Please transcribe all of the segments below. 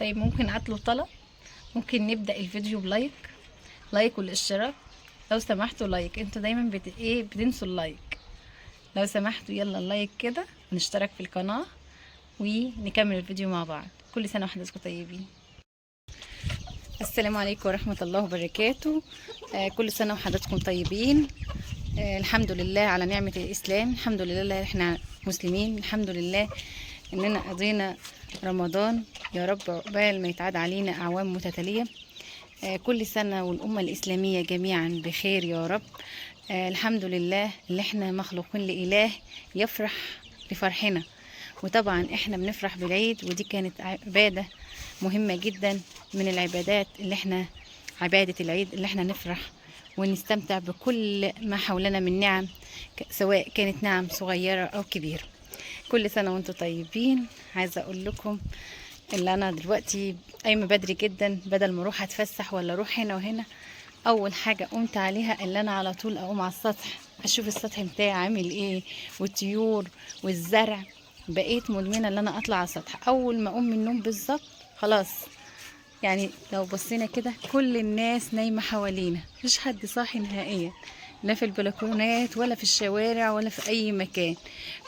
طيب ممكن اطلب طلب؟ ممكن نبدأ الفيديو لايك والاشتراك. لو سمحتوا لايك، انتوا دايما بتنسوا اللايك. لو سمحتوا يلا اللايك كده، نشترك في القناة ونكمل الفيديو مع بعض. كل سنة وحضراتكم طيبين. السلام عليكم ورحمة الله وبركاته. كل سنة وحضراتكم طيبين. الحمد لله على نعمة الإسلام، الحمد لله احنا مسلمين، الحمد لله اننا قضينا رمضان. يا رب عقبال ما يتعاد علينا أعوام متتالية. كل سنة والأمة الإسلامية جميعا بخير يا رب. الحمد لله اللي احنا مخلوقين لإله يفرح لفرحنا، وطبعا احنا بنفرح بالعيد، ودي كانت عبادة مهمة جدا من العبادات اللي احنا عبادة العيد، اللي احنا نفرح ونستمتع بكل ما حولنا من نعم، سواء كانت نعم صغيرة أو كبيرة. كل سنة وانتم طيبين. عايزة أقول لكم اللي أنا دلوقتي قايمة بدري جدا، بدل ما أروح أتفسح ولا أروح هنا وهنا، أول حاجة قمت عليها اللي أنا على طول أقوم على السطح أشوف السطح بتاعي عامل إيه، والطيور والزرع. بقيت مدمنة اللي أنا أطلع على السطح أول ما أقوم من النوم بالظبط. خلاص يعني لو بصينا كده كل الناس نايمة حوالينا، مفيش حد صاحي نهائيا، لا في البلكونات ولا في الشوارع ولا في اي مكان.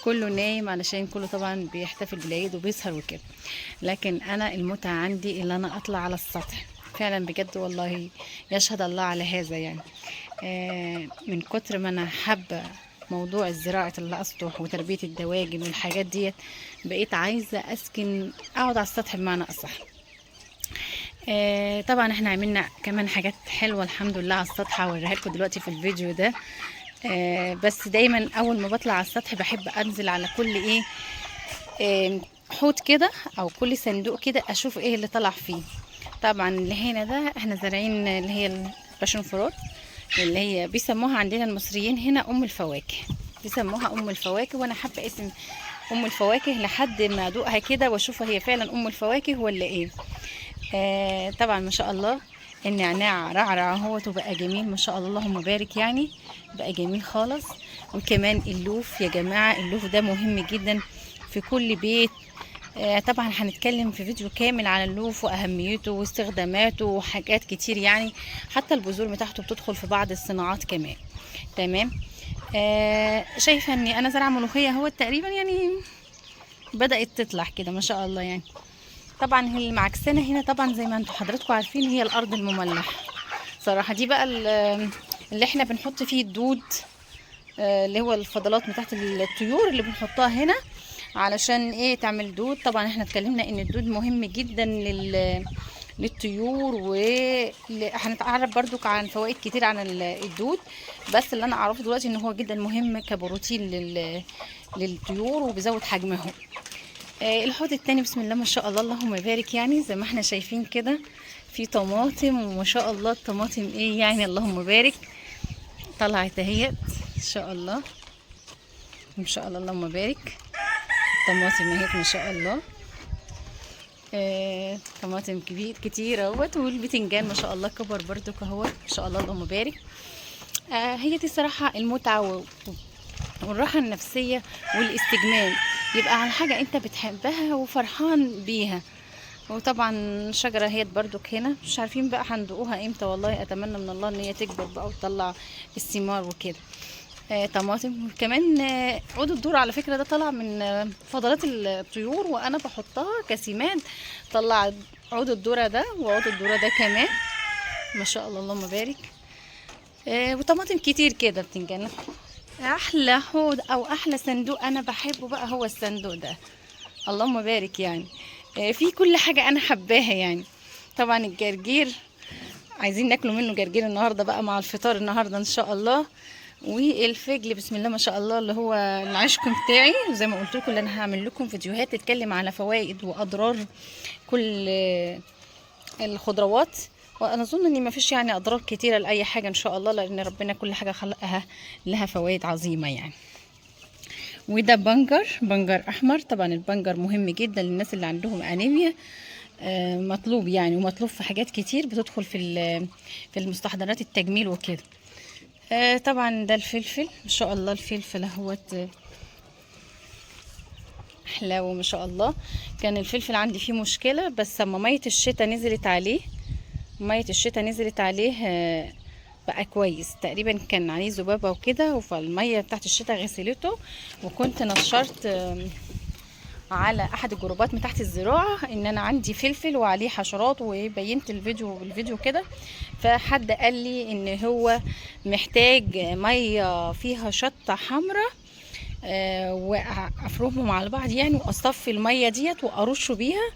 كله نايم علشان كله طبعا بيحتفل بالعيد وبيسهر وكده. لكن انا المتعة عندي اللي انا اطلع على السطح فعلا بجد والله، يشهد الله على هذا يعني. من كتر ما انا حابة موضوع زراعة الأسطح وتربية الدواجن والحاجات ديت، بقيت عايزة أسكن أقعد على السطح بمعنى أصح. طبعا احنا عملنا كمان حاجات حلوة الحمد لله على السطح، هوريها لكم دلوقتي في الفيديو ده. بس دايما اول ما بطلع على السطح بحب انزل على كل حوض كده او كل صندوق كده، اشوف ايه اللي طلع فيه. طبعا اللي هنا ده احنا زارعين اللي هي الباشون فروت، اللي هي بيسموها عندنا المصريين هنا ام الفواكه، بيسموها ام الفواكه، وانا حابه اسم ام الفواكه لحد ما ادوقها كده واشوفها هي فعلا ام الفواكه ولا ايه. طبعا ما شاء الله النعناع رعرع اهوت وبقى جميل ما شاء الله، اللهم بارك يعني، بقى جميل خالص. وكمان اللوف يا جماعة، اللوف ده مهم جدا في كل بيت. طبعا هنتكلم في فيديو كامل على اللوف واهميته واستخداماته وحاجات كتير يعني، حتى البذور بتاعته بتدخل في بعض الصناعات كمان. تمام. شايفه اني انا زرعه ملوخيه اهوت تقريبا يعني، بدأت تطلع كده ما شاء الله يعني. طبعا هي المعكسنة هنا طبعا زي ما انتم حضراتكم عارفين هي الارض المملح صراحة. دي بقى اللي احنا بنحط فيه الدود، اللي هو الفضلات بتاعت الطيور اللي بنحطها هنا علشان ايه تعمل دود. طبعا احنا اتكلمنا ان الدود مهم جدا للطيور، وهنتعرف برضو عن فوائد كتير عن الدود، بس اللي انا اعرفه دلوقتي ان هو جدا مهم كبروتين للطيور وبيزود حجمهم. الحوض التاني بسم الله ما شاء الله اللهم بارك يعني، زي ما احنا شايفين كده في طماطم، وما شاء الله الطماطم ايه يعني اللهم بارك، طلعت اهيت ان شاء الله ما شاء الله اللهم بارك. الطماطم اهيت ما شاء الله. طماطم كتير اهوت، والبتنجان ما شاء الله كبر برضو اهوت ما شاء الله اللهم بارك. هي دي صراحة المتعة والراحة النفسية والاستجمام، يبقى على حاجة انت بتحبها وفرحان بيها. وطبعا شجرة هي برضك هنا مش عارفين بقى هندقوها امتى، والله اتمنى من الله ان هي تكبر بقى وتطلع الثمار وكده. طماطم كمان. عود الذرة على فكرة ده طلع من فضلات الطيور، وانا بحطها كسماد. طلع عود الذرة ده وعود الذرة ده كمان ما شاء الله اللهم بارك. وطماطم كتير كده بتنجان. احلى حوض او احلى صندوق انا بحبه بقى هو الصندوق ده اللهم بارك يعني. في كل حاجة انا حباها يعني. طبعا الجرجير عايزين ناكله منه جرجير النهارده بقى مع الفطار النهارده ان شاء الله. والفجل بسم الله ما شاء الله اللي هو العشق بتاعي، زي ما قلت لكم اللي انا هعمل لكم فيديوهات تتكلم على فوائد واضرار كل الخضروات، وانا اظن ان ما فيش يعني اضرار كتيره لاي حاجه ان شاء الله، لان ربنا كل حاجه خلقها لها فوائد عظيمه يعني. وده بنجر احمر. طبعا البنجر مهم جدا للناس اللي عندهم انيميا، مطلوب يعني، ومطلوب في حاجات كتير بتدخل في المستحضرات التجميل وكده. طبعا ده الفلفل ما شاء الله، الفلفل اهوت حلاوه ما شاء الله. كان الفلفل عندي فيه مشكله، بس اما ميه الشتاء نزلت عليه بقى كويس. تقريبا كان عليه ذبابه وكده، فالميه بتاعت الشتاء غسلته. وكنت نشرت على احد الجروبات من تحت الزراعه ان انا عندي فلفل وعليه حشرات، وبينت الفيديو كده. فحد قال لي ان هو محتاج ميه فيها شطه حمراء، وافرمهم على بعض يعني، واصفي الميه ديت وارشه بيها.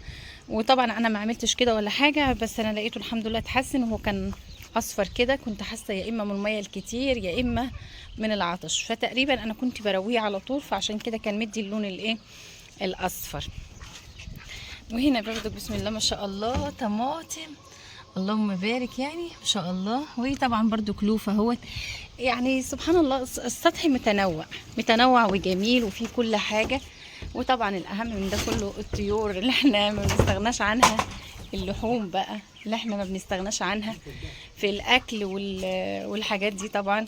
وطبعا انا ما عملتش كده ولا حاجه، بس انا لقيته الحمد لله اتحسن، وهو كان اصفر كده. كنت حاسه يا اما من الميه الكتير يا اما من العطش، فتقريبا انا كنت برويه على طول، فعشان كده كان مدي اللون الايه الاصفر. وهنا برضو بسم الله ما شاء الله طماطم، اللهم بارك يعني ما شاء الله. وطبعا برضو كلوفه اهوت. يعني سبحان الله السطح متنوع وجميل وفيه كل حاجه. وطبعا الاهم من ده كله الطيور اللي احنا ما بنستغناش عنها، اللحوم بقى اللي احنا ما بنستغناش عنها في الاكل والحاجات دي طبعا.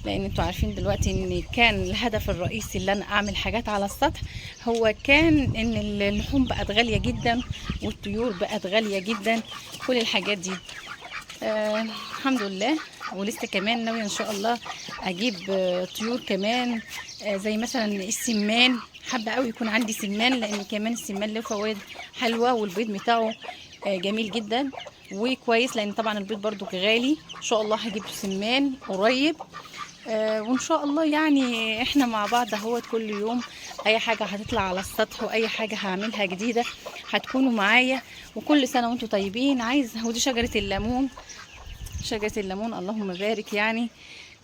لان انتوا عارفين دلوقتي ان كان الهدف الرئيسي اللي انا اعمل حاجات على السطح، هو كان ان اللحوم بقت غاليه جدا والطيور بقت غاليه جدا، كل الحاجات دي. الحمد لله. ولسه كمان ناويه ان شاء الله اجيب طيور كمان، زي مثلا السمان. حابه قوي يكون عندي سمان، لان كمان السمان له فوائد حلوه، والبيض بتاعه جميل جدا وكويس. لان طبعا البيض برضو غالي. ان شاء الله هجيب سمان قريب. وان شاء الله يعني احنا مع بعض اهوت كل يوم اي حاجه هتطلع على السطح، واي حاجه هعملها جديده هتكونوا معايا. وكل سنه وانتم طيبين. ودي شجره الليمون اللهم بارك يعني.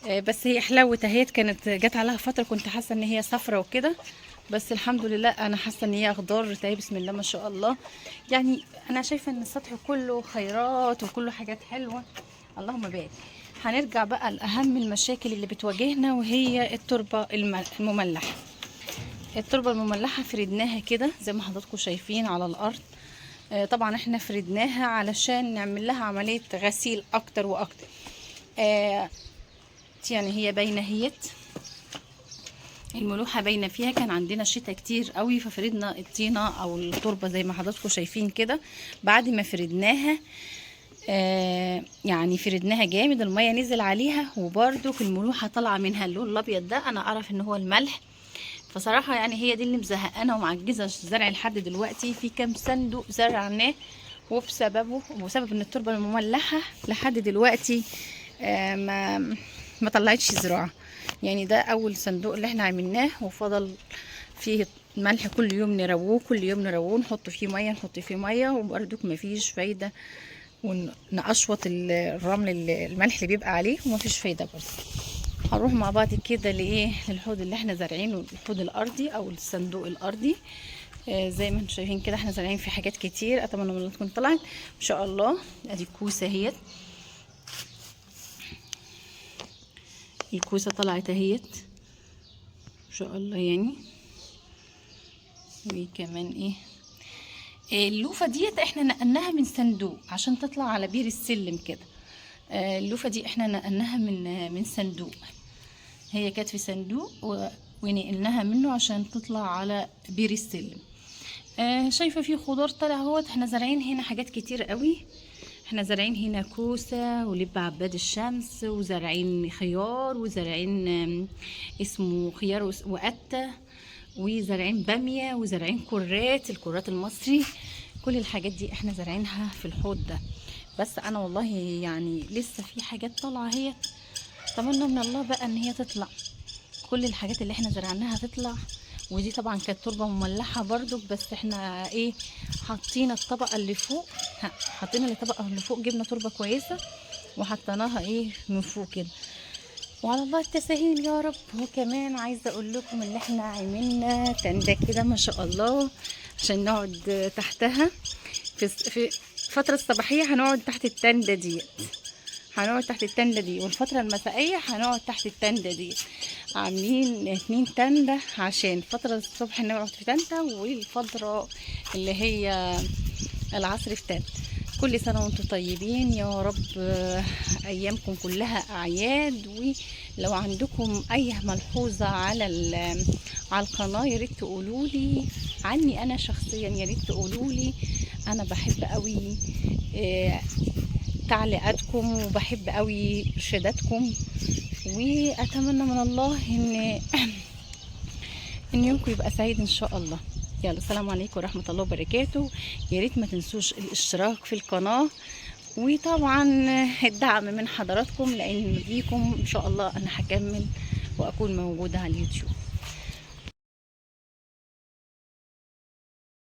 بس هي حلاوه اهيت. كانت جت عليها فتره كنت حاسه ان هي صفرة وكده، بس الحمد لله انا حاسه ان هي خضار تاني بسم الله ما شاء الله. يعني انا شايفه ان السطح كله خيرات وكله حاجات حلوه، اللهم بارك. هنرجع بقى لاهم المشاكل اللي بتواجهنا، وهي التربه المملحه. التربه المملحه فردناها كده زي ما حضراتكم شايفين على الارض. طبعا احنا فردناها علشان نعمل لها عمليه غسيل اكتر واكتر. يعني هي باينه اهيت، الملوحه باينه فيها. كان عندنا شتاء كتير قوي، ففردنا الطينه او التربه زي ما حضراتكم شايفين كده. بعد ما فردناها يعني فردناها جامد، الميه نزل عليها، وبرده الملوحه طالعه منها. اللون الابيض ده انا اعرف ان هو الملح. فصراحه يعني هي دي اللي مزهقانا ومعجزه الزرع لحد دلوقتي. في كام صندوق زرعناه، وبسبب ان التربه المملحه لحد دلوقتي ما طلعتش زراعه. يعني ده اول صندوق اللي احنا عملناه، وفضل فيه ملح كل يوم نرووه، نحط فيه ميه وبرضك مفيش فايده. ونقشوط الرمل الملح اللي بيبقى عليه ومفيش فايده برضه. هنروح مع بعض كده للحوض اللي احنا زارعينه، الحوض الارضي او الصندوق الارضي. زي ما انتم شايفين كده احنا زارعين فيه حاجات كتير. اتمنى ان تكون طلعت ان شاء الله. ادي الكوسه اهيت، الكوسه طلعت اهيت ان شاء الله يعني. وكمان اللوفه ديت احنا نقلناها من صندوق عشان تطلع على بير السلم كده. اللوفه دي احنا نقلناها من صندوق. هي كانت في صندوق ونقلناها منه عشان تطلع على بير السلم. شايفه في خضار طالع اهوت. احنا زارعين هنا حاجات كتير قوي. احنا زارعين هنا كوسه ولب عباد الشمس، وزارعين خيار، وزارعين اسمه خيار وقته، وزارعين باميه، وزارعين الكرات المصري. كل الحاجات دي احنا زارعينها في الحوض ده. بس انا والله يعني لسه في حاجات طالعه اهي. اتمنى من الله بقى ان هي تطلع، كل الحاجات اللي احنا زرعناها تطلع. ودي طبعا كانت تربه مملحه برضو، بس احنا حطينا الطبقه اللي فوق، جبنا تربه كويسه وحطيناها من فوق كده. وعلى الله التساهيل يا رب. وكمان عايزه اقول لكم ان احنا عملنا تندة كده ما شاء الله عشان نقعد تحتها في الفتره الصباحيه. هنقعد تحت التندة دي، والفتره المسائيه هنقعد تحت التندة دي. عاملين 2 تندة عشان فتره الصبح نقعد في تندة، والفتره اللي هي العصر في تندة. كل سنة وانتم طيبين يا رب. ايامكم كلها اعياد. ولو عندكم اي ملحوظة على القناة يا ريت تقولوا لي. عني انا شخصيا يا ريت تقولوا لي. انا بحب قوي تعليقاتكم، وبحب قوي ارشاداتكم، واتمنى من الله ان يومكم يبقى سعيد ان شاء الله. يلا، السلام عليكم ورحمة الله وبركاته. يا ريت ما تنسوش الاشتراك في القناة، وطبعا الدعم من حضراتكم، لان بيكم ان شاء الله انا هكمل واكون موجودة على اليوتيوب.